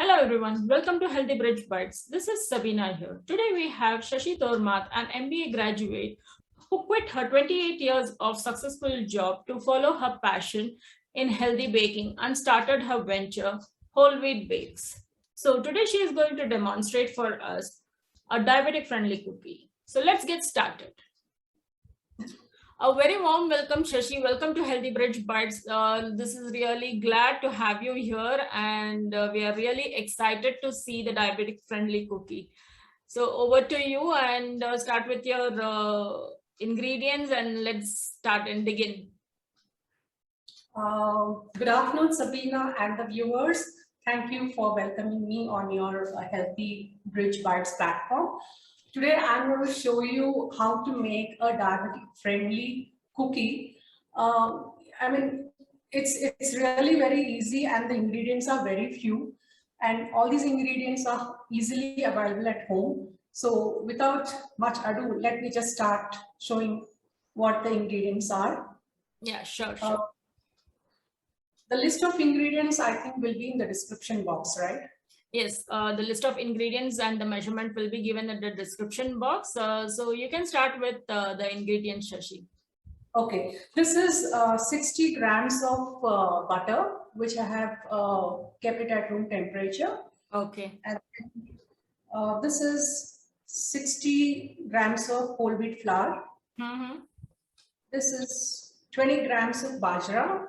Hello everyone, welcome to Healthy Bridge Bites. This is Sabina here. Today we have Shashi Tormat, an MBA graduate who quit her 28 years of successful job to follow her passion in healthy baking and started her venture, Whole Wheat Bakes. So today she is going to demonstrate for us a diabetic friendly cookie. So let's get started. A very warm welcome, Shashi. Welcome to Healthy Bridge Bites. This is really glad to have you here, and we are really excited to see the diabetic-friendly cookie. So over to you, and start with your ingredients, and let's start and begin. Good afternoon, Sabina and the viewers. Thank you for welcoming me on your Healthy Bridge Bites platform. Today, I'm going to show you how to make a diabetic-friendly cookie. It's really very easy, and the ingredients are very few, and all these ingredients are easily available at home. So, without much ado, let me just start showing what the ingredients are. Yeah, sure. The list of ingredients, I think, will be in the description box, right? Yes, the list of ingredients and the measurement will be given in the description box. So you can start with the ingredients, Shashi. Okay, this is 60 grams of butter, which I have kept it at room temperature. Okay. And this is 60 grams of whole wheat flour. This is 20 grams of bajra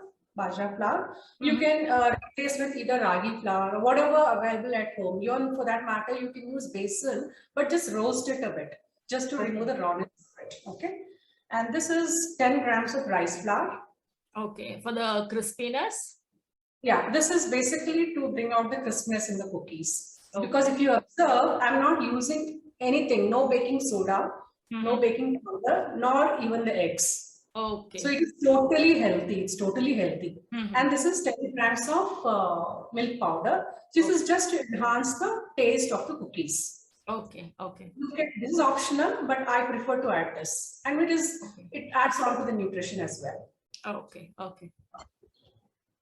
flour. You can replace with either ragi flour or whatever available at home. Even for that matter, you can use besan, but just roast it a bit, just to remove the rawness of it. Okay. And this is 10 grams of rice flour. Okay, for the crispiness? Yeah, this is basically to bring out the crispness in the cookies. Okay. Because if you observe, I'm not using anything, no baking soda, no baking powder, nor even the eggs. Okay. So it is totally healthy. It's totally healthy. And this is 10 grams of milk powder. This is just to enhance the taste of the cookies. Okay. This is optional, but I prefer to add this. And it adds on to the nutrition as well. Okay.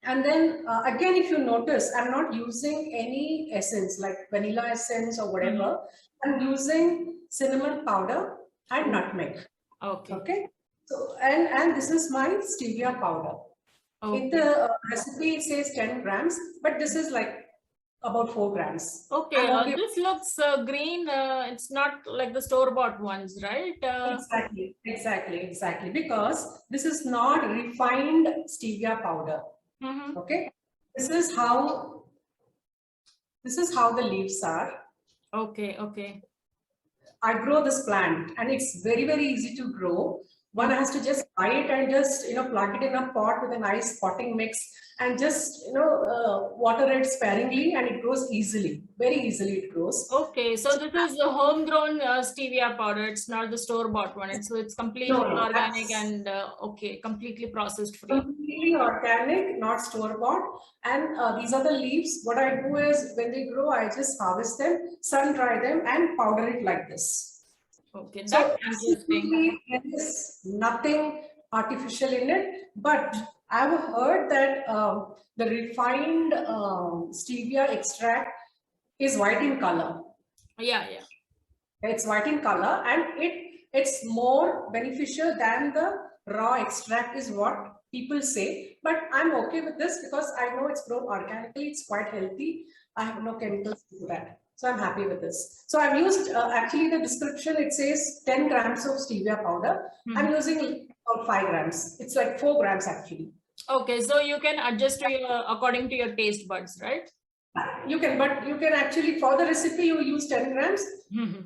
And then again, if you notice, I'm not using any essence like vanilla essence or whatever. I'm using cinnamon powder and nutmeg. Okay. So, and this is my stevia powder. In the recipe, it says 10 grams, but this is like about 4 grams. Okay, this looks green. It's not like the store-bought ones, right? Exactly. Because this is not refined stevia powder. Okay. This is how the leaves are. Okay. I grow this plant, and it's very, very easy to grow. One has to just buy it and just plug it in a pot with a nice potting mix and just water it sparingly, and it grows easily. Very easily it grows. Okay, so this is the homegrown stevia powder. It's not the store-bought one. So it's completely organic and completely processed free. Completely organic, not store-bought. And these are the leaves. What I do is when they grow, I just harvest them, sun dry them, and powder it like this. Okay, that's interesting. There is nothing artificial in it, but I've heard that the refined stevia extract is white in color. Yeah. It's white in color, and it's more beneficial than the raw extract is what people say. But I'm okay with this because I know it's grown organically. It's quite healthy. I have no chemicals to that. So I'm happy with this. So I've used, actually the description, it says 10 grams of stevia powder. I'm using about 5 grams. It's like 4 grams actually. Okay, so you can adjust to according to your taste buds, right? You can, but you can actually, for the recipe, you use 10 grams.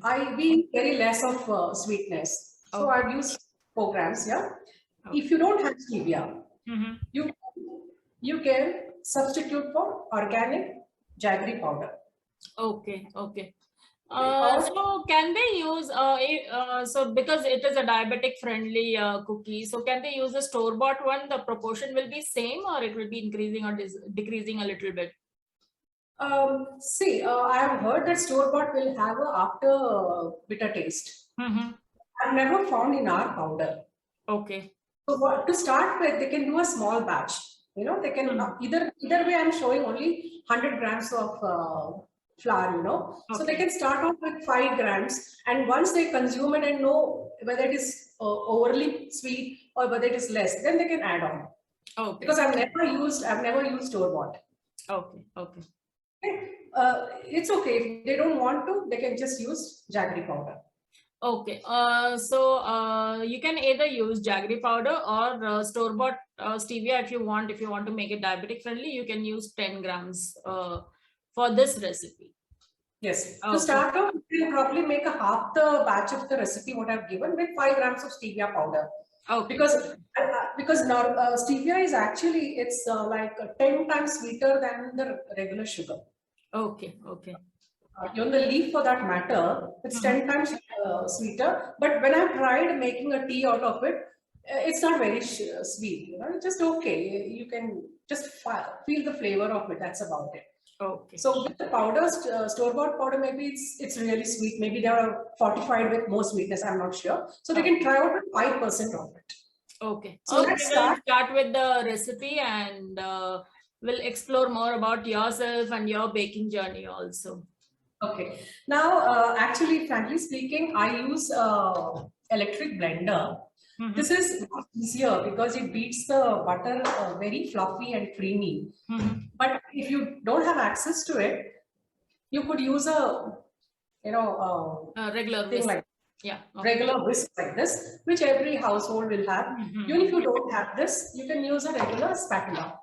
I be very less of sweetness. So I've used 4 grams, yeah. If you don't have stevia, you can substitute for organic jaggery powder. Okay. So can they use so because it is a diabetic friendly cookie, so can they use a store-bought one? The proportion will be same, or it will be increasing or decreasing a little bit? I have heard that store-bought will have a after bitter taste. I've never found in our powder. Okay. So to start with, they can do a small batch. You know, they can either way. I'm showing only 100 grams of flour. You know, so they can start off with 5 grams, and once they consume it and know whether it is overly sweet or whether it is less, then they can add on. Okay. Because I've never used store bought. Okay. Okay. It's okay if they don't want to, they can just use jaggery powder. Okay, so you can either use jaggery powder or store-bought stevia if you want. If you want to make it diabetic friendly, you can use 10 grams for this recipe. Yes. Okay. To start off, you can probably make a half the batch of the recipe what I've given with 5 grams of stevia powder. Okay. Because now stevia is actually like 10 times sweeter than the regular sugar. Okay. Okay. Even the leaf for that matter, it's 10 times sweeter. But when I've tried making a tea out of it, it's not very sweet. You know, it's just okay. You can just feel the flavor of it. That's about it. Okay. So with the powder, store-bought powder, maybe it's really sweet. Maybe they are fortified with more sweetness. I'm not sure. So they can try out with 5% of it. Okay. So let's start with the recipe, and we'll explore more about yourself and your baking journey also. Okay. Now, actually, frankly speaking, I use electric blender. This is easier because it beats the butter very fluffy and creamy. But if you don't have access to it, you could use a regular thing like regular whisk like this, which every household will have. Even if you don't have this, you can use a regular spatula.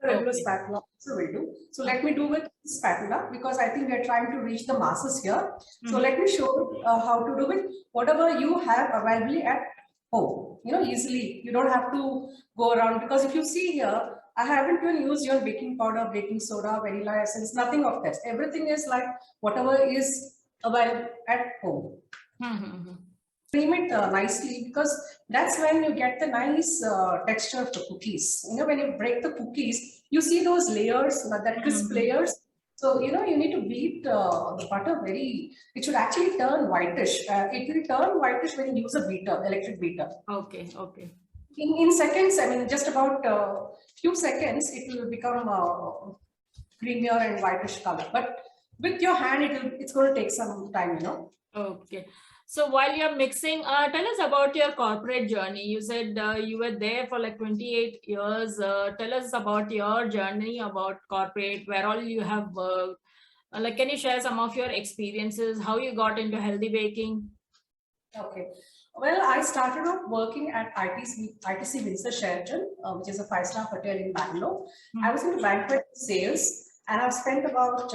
Spatula also will do. So let me do with spatula because I think we are trying to reach the masses here. So let me show you how to do it. Whatever you have available at home, you know, easily. You don't have to go around because if you see here, I haven't even used your baking powder, baking soda, vanilla essence, nothing of that. Everything is like whatever is available at home. Cream it nicely because that's when you get the nice texture of the cookies. You know, when you break the cookies, you see those layers, that crisp layers. So, you know, you need to beat the butter very, it should actually turn whitish. It will turn whitish when you use a beater, electric beater. Okay, okay. In seconds, I mean, just about a few seconds, it will become creamier and whitish color. But with your hand, it's going to take some time, you know. Okay. So while you're mixing, tell us about your corporate journey. You said you were there for like 28 years. Tell us about your journey about corporate, where all you have worked. Like, can you share some of your experiences, how you got into healthy baking? Okay. Well, I started off working at ITC Windsor Sheraton, which is a 5-star hotel in Bangalore. I was into banquet sales, and I've spent about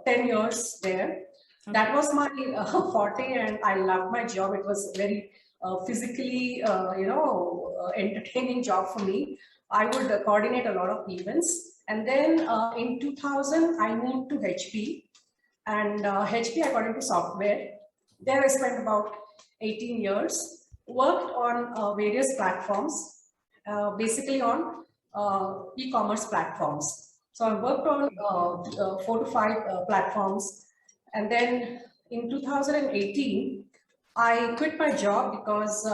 10 years there. That was my forte, and I loved my job. It was very physically, entertaining job for me. I would coordinate a lot of events. And then in 2000, I moved to HP. And HP, I got into software. There I spent about 18 years, worked on various platforms, basically on e-commerce platforms. So I worked on 4 to 5 platforms. And then in 2018, I quit my job because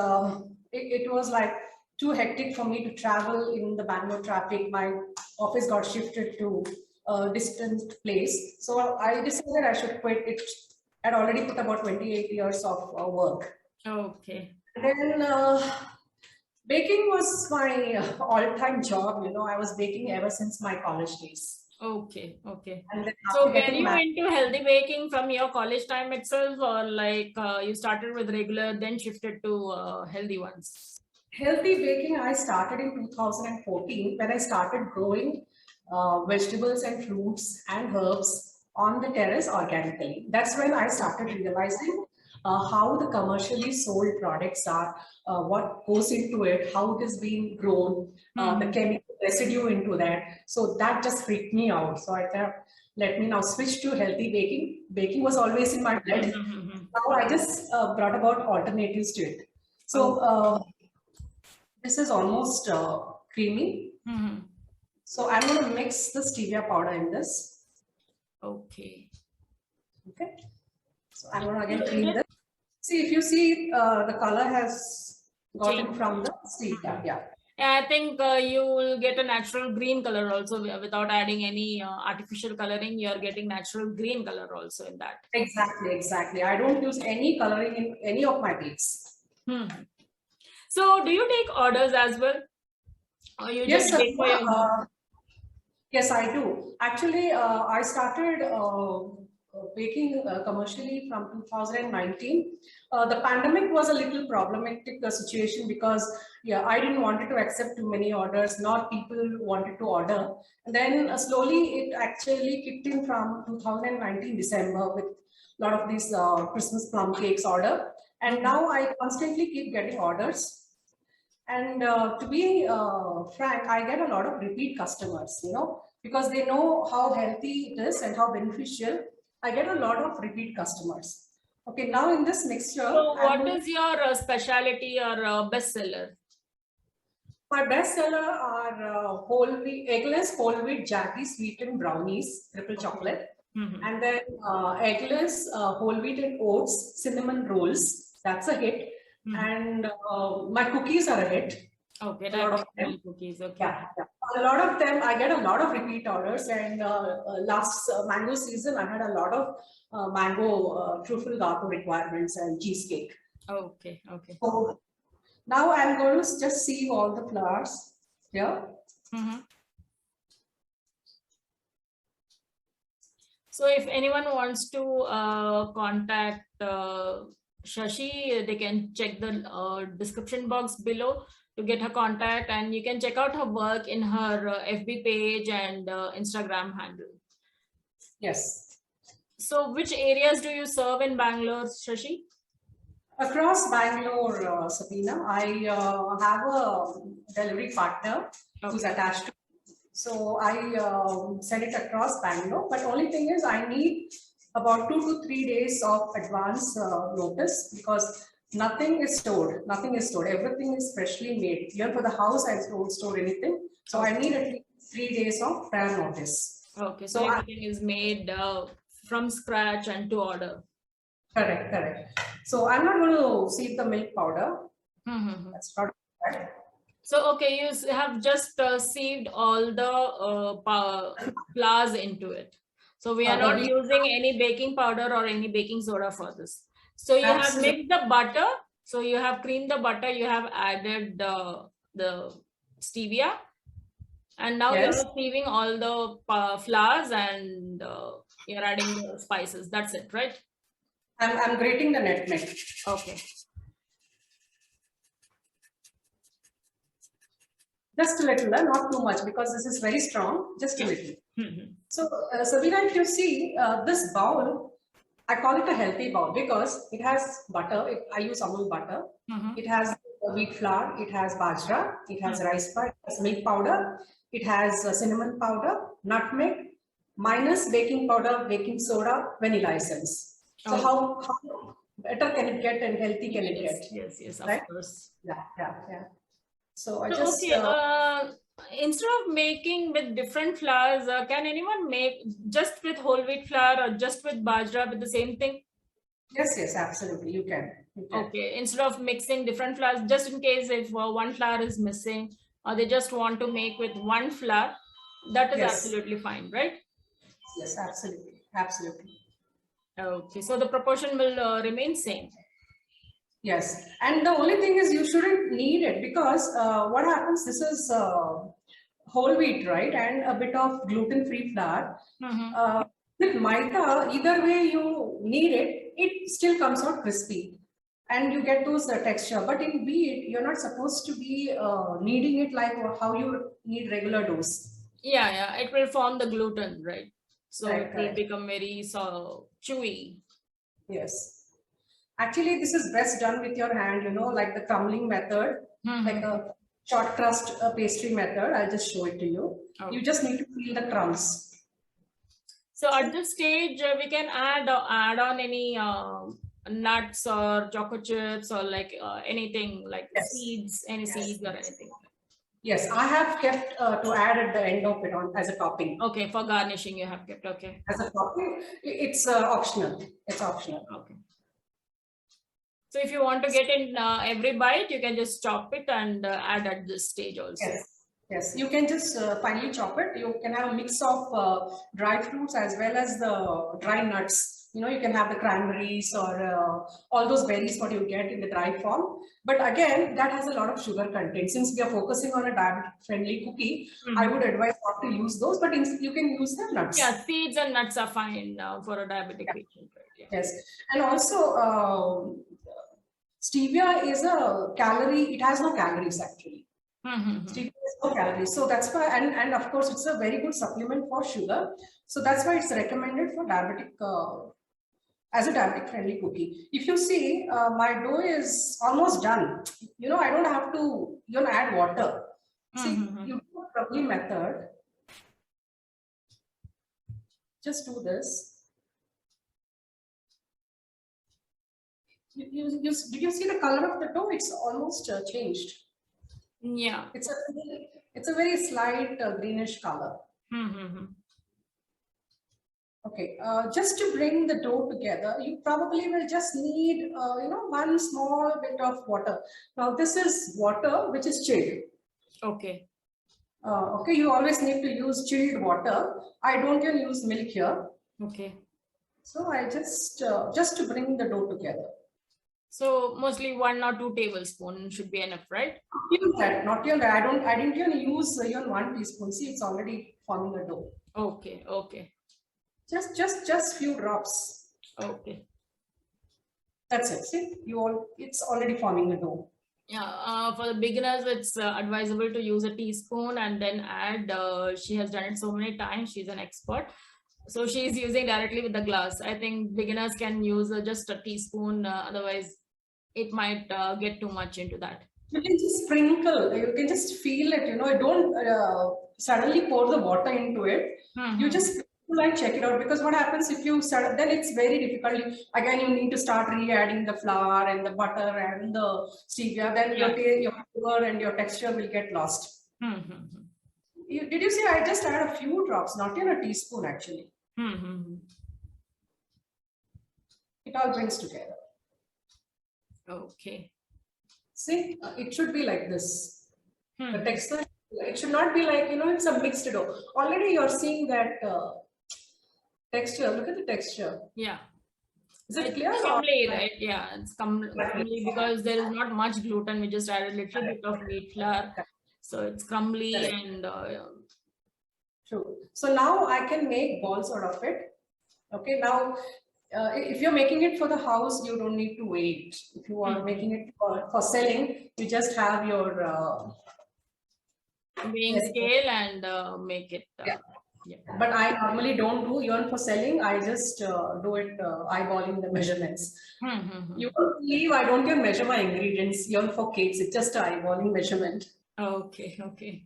it was like too hectic for me to travel in the Bangalore traffic. My office got shifted to a distant place. So I decided I should quit. It had already put about 28 years of work. Okay. And then baking was my all-time job. You know, I was baking ever since my college days. Okay, okay. And then so were you into healthy baking from your college time itself, or like you started with regular, then shifted to healthy ones? Healthy baking, I started in 2014 when I started growing vegetables and fruits and herbs on the terrace organically. That's when I started realizing how the commercially sold products are, what goes into it, how it is being grown, the chemical residue into that. So that just freaked me out. So I thought, let me now switch to healthy baking. Baking was always in my blood. Now I just brought about alternatives to it. So this is almost creamy. So I'm going to mix the stevia powder in this. Okay. Okay. So I'm going to again clean this. See, if you see, the color has gotten from the stevia. Yeah. I think you will get a natural green color also without adding any artificial coloring. You are getting natural green color also in that. Exactly, exactly. I don't use any coloring in any of my beads. So do you take orders as well? Or you Yes, just bake for your yes, I do. Actually, I started baking commercially from 2019. The pandemic was a little problematic situation because, yeah, I didn't wanted to accept too many orders, nor people wanted to order. And then slowly it actually kicked in from 2019 December with a lot of these Christmas plum cakes order. And now I constantly keep getting orders. And to be frank, I get a lot of repeat customers, because they know how healthy it is and how beneficial. I get a lot of repeat customers. Okay, now in this mixture, so what is your specialty or bestseller? My bestseller are whole wheat, eggless whole wheat jaggery sweetened brownies, triple chocolate, and then eggless whole wheat and oats cinnamon rolls. That's a hit. And my cookies are a hit. Okay, a lot of them. Cookies. Okay. Yeah, a lot of them. I get a lot of repeat orders. And last mango season, I had a lot of mango truffle gato requirements and cheesecake. Okay. Okay. So now I'm going to just sieve all the flowers here. So if anyone wants to contact Shashi, they can check the description box below to get her contact, and you can check out her work in her FB page and Instagram handle. Yes. So which areas do you serve in Bangalore, Shashi? Across Bangalore, Sabina, I have a delivery partner who's attached to. So I send it across Bangalore, but only thing is I need about 2 to 3 days of advance notice, because nothing is stored. Everything is freshly made. Even for the house, I don't store anything. So I need at least 3 days of prior notice. Okay, so everything is made from scratch and to order. Correct. So I'm not going to sieve the milk powder. That's not right. So, okay, you have just sieved all the flours into it. So we are not using any baking powder or any baking soda for this. So you have mixed the butter. So you have creamed the butter. You have added the stevia. And now you're sieving all the flours and you're adding the spices. That's it, right? I'm grating the nutmeg. Okay. Just a little, not too much, because this is very strong. Just a little. So, Sabina, if you see this bowl, I call it a healthy bowl because it has butter. I use Amul butter. It has wheat flour. It has bajra. It has rice flour. It has milk powder. It has cinnamon powder, nutmeg, minus baking powder, baking soda, vanilla essence. So how better can it get and healthy can it get? Yes, of course. Yeah. So I just instead of making with different flours, can anyone make just with whole wheat flour or just with bajra with the same thing? Yes, absolutely. You can. Okay, instead of mixing different flours, just in case if one flour is missing or they just want to make with one flour, that is absolutely fine, right? Yes, absolutely. Okay, so the proportion will remain same. Yes, and the only thing is you shouldn't need it, because what happens, this is whole wheat, right? And a bit of gluten-free flour. With maida, either way you need it, it still comes out crispy and you get those texture. But in wheat, you're not supposed to be kneading it like how you knead regular dough. Yeah, it will form the gluten, right? So it will become very chewy. Yes. Actually, this is best done with your hand, like the crumbling method, like a short crust pastry method. I'll just show it to you. You just need to feel the crumbs. So at this stage, we can add on any nuts or chocolate chips or like anything like seeds, seeds or anything. Yes, I have kept to add at the end of it as a topping. Okay, for garnishing you have kept, okay. As a topping, it's optional. It's optional. Okay. So if you want to get in every bite, you can just chop it and add at this stage also. Yes. Yes, you can just finely chop it. You can have a mix of dry fruits as well as the dry nuts. You know, you can have the cranberries or all those berries what you get in the dry form. But again, that has a lot of sugar content. Since we are focusing on a diabetic-friendly cookie, I would advise not to use those, but you can use the nuts. Yeah, seeds and nuts are fine for a diabetic patient. Right? Yeah. Yes, and also stevia is a calorie. It has no calories actually. Stevia has no calories, so that's why, and of course, it's a very good supplement for sugar. So that's why it's recommended for diabetic as a diabetic friendly cookie. If you see, my dough is almost done. You know, I don't have to even add water. See, you do a Probably method. Just do this. Did you see the color of the dough? It's almost changed. Yeah. It's a very slight greenish color. Okay, just to bring the dough together, you probably will just need, one small bit of water. Now, this is water which is chilled. Okay. Okay, you always need to use chilled water. I don't even use milk here. Okay. So I just to bring the dough together. So mostly 1 or 2 tablespoons should be enough, right? Not even that. I didn't even use even 1 teaspoon. See, it's already forming a dough. Okay. Okay. Just few drops. Okay. That's it. See, it's already forming a dough. Yeah, for the beginners, it's advisable to use a teaspoon and then add. She has done it so many times. She's an expert. So she's using directly with the glass. I think beginners can use just a teaspoon. Otherwise, it might get too much into that. You can just sprinkle. You can just feel it. You know, don't suddenly pour the water into it. You just like check it out, because what happens if you start, then it's very difficult. Again, you need to start re-adding the flour and the butter and the stevia. Then your flavor and your texture will get lost. Did you see? I just add a few drops, not even a teaspoon actually. It all brings together. Okay. See, it should be like this. The texture, it should not be like, it's a mixed dough. Already you're seeing that texture. Look at the texture. Yeah. Is it clear? Crumbly, right? Yeah, it's crumbly because there is not much gluten. We just added a little bit of wheat flour. So it's crumbly and... True. So now I can make balls out of it. Okay, now if you're making it for the house, you don't need to wait. If you are making it for selling, you just have your weighing scale and make it. Yeah. But I normally don't do even for selling. I just do it eyeballing the measurements. You won't believe I don't even measure my ingredients even for cakes. It's just an eyeballing measurement. Okay, okay.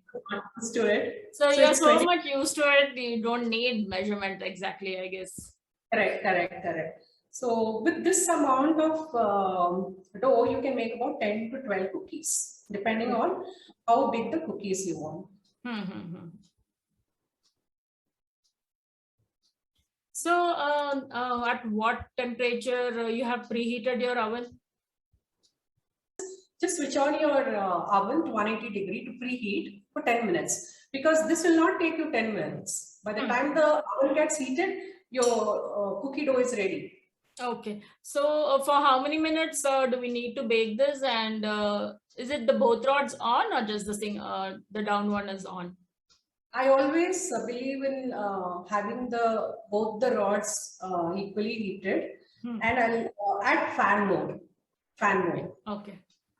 Used to it. So you're so much used to it, you don't need measurement exactly, I guess. Correct. So with this amount of dough, you can make about 10 to 12 cookies, depending on how big the cookies you want. So at what temperature you have preheated your oven? Just switch on your oven to 180 degree to preheat for 10 minutes, because this will not take you 10 minutes. By the time the oven gets heated, your cookie dough is ready. Okay. So for how many minutes do we need to bake this? And is it the both rods on or just the thing, the down one is on? I always believe in having both the rods equally heated, and I'll add fan mode. Okay.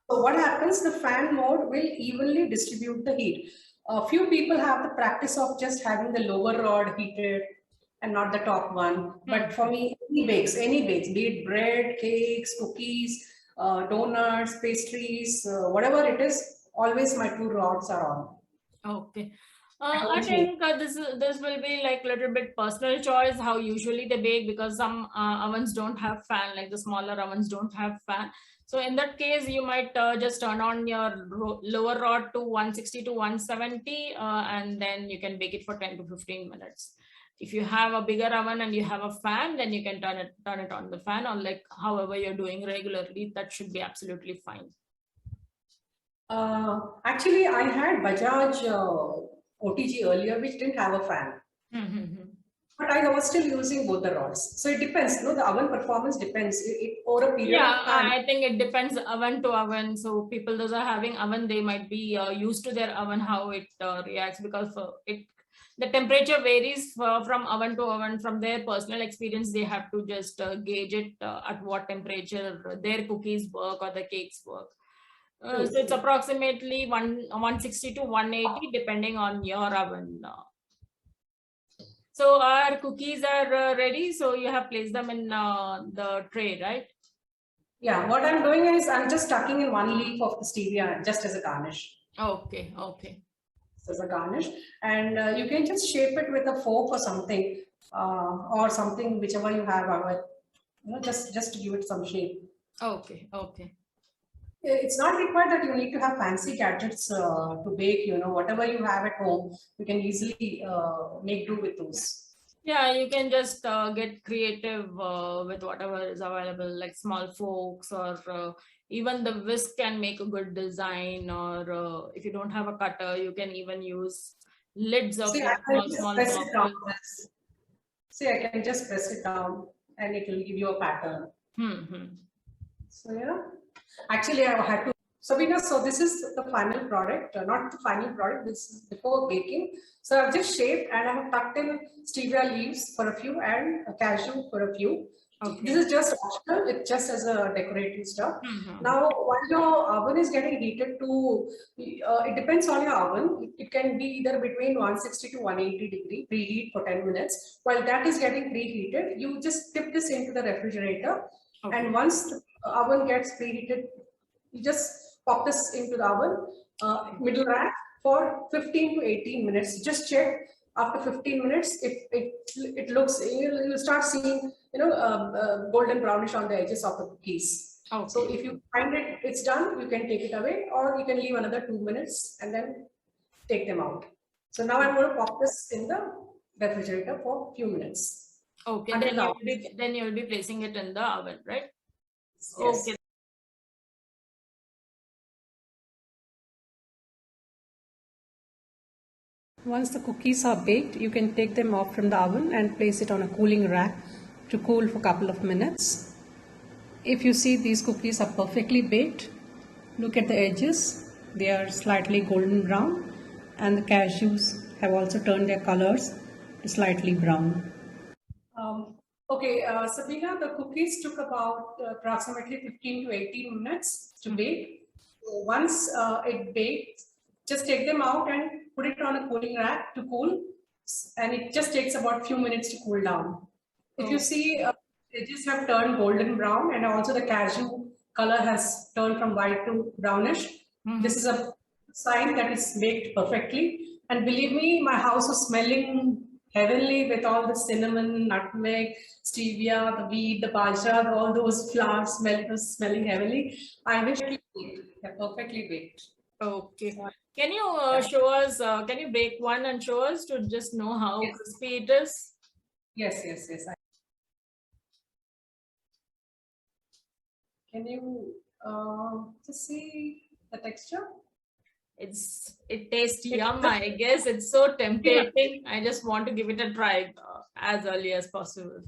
So what happens, the fan mode will evenly distribute the heat. A few people have the practice of just having the lower rod heated and not the top one. But for me, any bakes, be it bread, cakes, cookies, donuts, pastries, whatever it is, always my 2 rods are on. Okay. I think this will be like a little bit personal choice how usually they bake, because some ovens don't have fan, like the smaller ovens don't have fan. So in that case, you might just turn on your lower rod to 160 to 170 and then you can bake it for 10 to 15 minutes. If you have a bigger oven and you have a fan, then you can turn it on the fan, or like however you're doing regularly, that should be absolutely fine. Actually, I had Bajaj OTG earlier, which didn't have a fan. But I was still using both the rods. So it depends, no? The oven performance depends. Over a period of time. I think it depends oven to oven. So people those are having oven, they might be used to their oven, how it reacts, because the temperature varies from oven to oven. From their personal experience, they have to just gauge it at what temperature their cookies work or the cakes work. So it's approximately 160 to 180 depending on your oven. So our cookies are ready. So you have placed them in the tray, right? Yeah, what I'm doing is I'm just tucking in one leaf of the stevia just as a garnish. Okay. As a garnish, and you can just shape it with a fork or something, whichever you have, just to give it some shape. Okay. It's not required that you need to have fancy gadgets to bake. Whatever you have at home, you can easily make do with those. Yeah, you can just get creative with whatever is available, like small forks, or even the whisk can make a good design, or if you don't have a cutter, you can even use lids of small boxes. See, I can just press it down and it will give you a pattern. So yeah, actually I had to, Sabina, so this is the final product, not the final product, this is before baking. So I've just shaped and I have tucked in stevia leaves for a few and cashew for a few. Okay. This is just optional, it's just as a decorative stuff. Now, while your oven is getting heated to, it depends on your oven. It can be either between 160 to 180 degree, preheat for 10 minutes. While that is getting preheated, you just tip this into the refrigerator. Okay. And once the oven gets preheated, you just pop this into the oven, middle rack for 15 to 18 minutes. Just check after 15 minutes if it looks, you'll start seeing golden brownish on the edges of the cookies. Okay. So if you find it's done, you can take it away, or you can leave another 2 minutes and then take them out. So now I'm going to pop this in the refrigerator for a few minutes. Okay, then you'll be placing it in the oven, right? Yes. Okay. Once the cookies are baked, you can take them off from the oven and place it on a cooling rack to cool for a couple of minutes. If you see these cookies are perfectly baked, look at the edges. They are slightly golden brown, and the cashews have also turned their colors to slightly brown. Okay, Sabina, the cookies took about approximately 15 to 18 minutes to bake. So once it baked, just take them out and put it on a cooling rack to cool, and it just takes about a few minutes to cool down. If you see, edges have turned golden brown, and also the cashew color has turned from white to brownish. This is a sign that it's baked perfectly. And believe me, my house was smelling heavenly with all the cinnamon, nutmeg, stevia, the wheat, the bajra, all those flowers smelling heavenly. I wish they're perfectly baked. Okay. Can you show us, can you bake one and show us to just know how crispy it is? Yes. Can you just see the texture? It tastes yum, I guess. It's so tempting. I just want to give it a try as early as possible.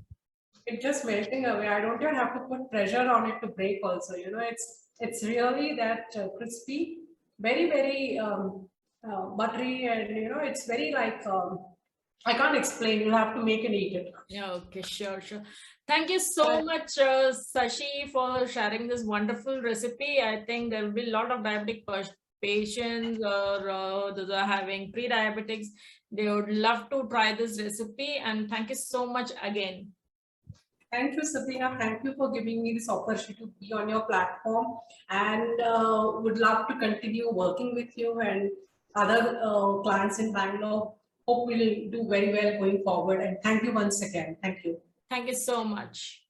It's just melting away. I don't even have to put pressure on it to break also. It's really that crispy, very, very buttery, and it's very like, I can't explain. You'll have to make and eat it. Yeah, okay, sure. Thank you so much, Sashi, for sharing this wonderful recipe. I think there will be a lot of diabetic patients or those are having pre-diabetics. They would love to try this recipe, and thank you so much again. Thank you, Sabina. Thank you for giving me this opportunity to be on your platform, and would love to continue working with you and other clients in Bangalore. Hope we'll do very well going forward. And thank you once again. Thank you. Thank you so much.